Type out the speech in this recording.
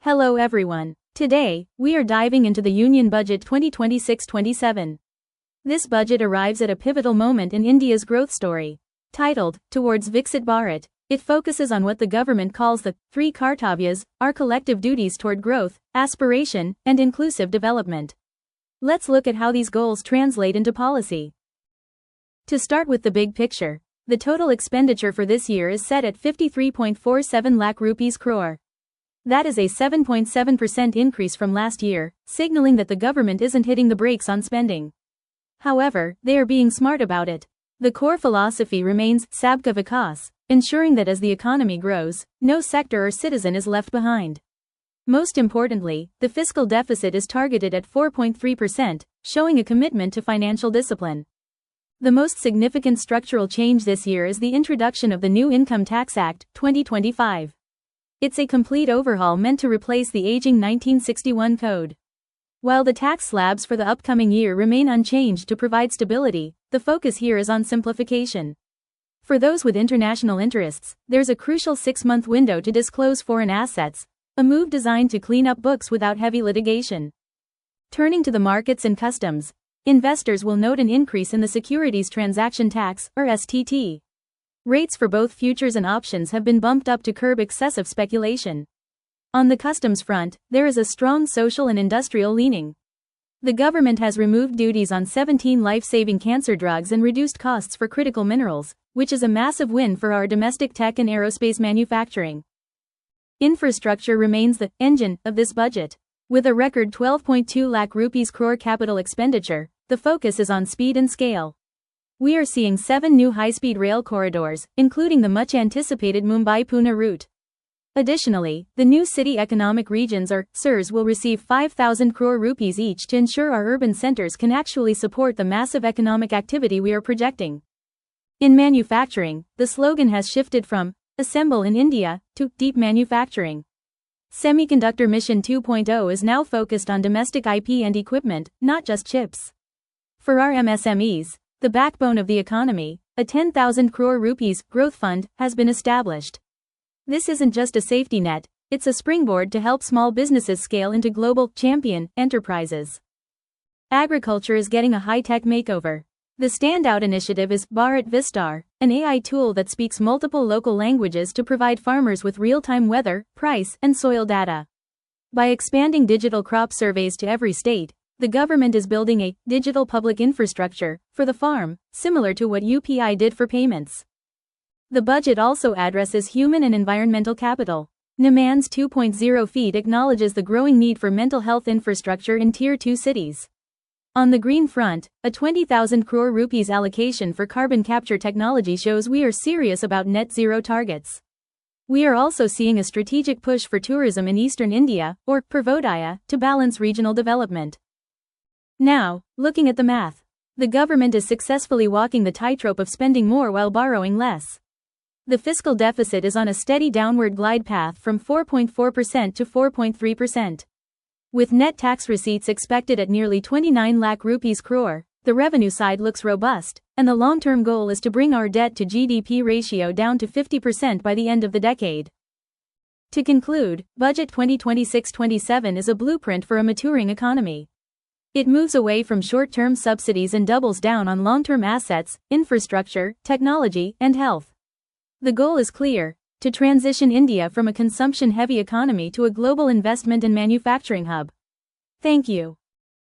Hello everyone. Today, we are diving into the Union Budget 2026-27. This budget arrives at a pivotal moment in India's growth story. Titled, Towards Viksit Bharat, it focuses on what the government calls the three Kartavyas, our collective duties toward growth, aspiration, and inclusive development. Let's look at how these goals translate into policy. To start with the big picture, the total expenditure for this year is set at 53.47 lakh rupees crore. That is a 7.7% increase from last year, signaling that the government isn't hitting the brakes on spending. However, they are being smart about it. The core philosophy remains Sabka Vikas, ensuring that as the economy grows, no sector or citizen is left behind. Most importantly, the fiscal deficit is targeted at 4.3%, showing a commitment to financial discipline. The most significant structural change this year is the introduction of the new Income Tax Act, 2025. It's a complete overhaul meant to replace the aging 1961 code. While the tax slabs for the upcoming year remain unchanged to provide stability, the focus here is on simplification. For those with international interests, there's a crucial 6-month window to disclose foreign assets, a move designed to clean up books without heavy litigation. Turning to the markets and customs, investors will note an increase in the Securities Transaction Tax, or STT. Rates for both futures and options have been bumped up to curb excessive speculation. On the customs front, there is a strong social and industrial leaning. The government has removed duties on 17 life-saving cancer drugs and reduced costs for critical minerals, which is a massive win for our domestic tech and aerospace manufacturing. Infrastructure remains the engine of this budget. With a record 12.2 lakh rupees crore capital expenditure, the focus is on speed and scale. We are seeing 7 new high-speed rail corridors, including the much-anticipated Mumbai-Pune route. Additionally, the new city economic regions or CERs will receive 5,000 crore rupees each to ensure our urban centers can actually support the massive economic activity we are projecting. In manufacturing, the slogan has shifted from "Assemble in India" to "Deep Manufacturing." Semiconductor Mission 2.0 is now focused on domestic IP and equipment, not just chips. For our MSMEs, the backbone of the economy, a 10,000 crore rupees growth fund has been established. This isn't just a safety net, it's a springboard to help small businesses scale into global champion enterprises. Agriculture is getting a high-tech makeover. The standout initiative is Bharat Vistar, an AI tool that speaks multiple local languages to provide farmers with real-time weather, price, and soil data. By expanding digital crop surveys to every state, the government is building a digital public infrastructure for the farm, similar to what UPI did for payments. The budget also addresses human and environmental capital. Niman's 2.0 feed acknowledges the growing need for mental health infrastructure in Tier 2 cities. On the green front, a 20,000 crore rupees allocation for carbon capture technology shows we are serious about net zero targets. We are also seeing a strategic push for tourism in eastern India, or Purvodaya, to balance regional development. Now, looking at the math. The government is successfully walking the tightrope of spending more while borrowing less. The fiscal deficit is on a steady downward glide path from 4.4% to 4.3%. With net tax receipts expected at nearly 29 lakh rupees crore, the revenue side looks robust, and the long-term goal is to bring our debt to GDP ratio down to 50% by the end of the decade. To conclude, Budget 2026-27 is a blueprint for a maturing economy. It moves away from short-term subsidies and doubles down on long-term assets, infrastructure, technology, and health. The goal is clear: to transition India from a consumption-heavy economy to a global investment and manufacturing hub. Thank you.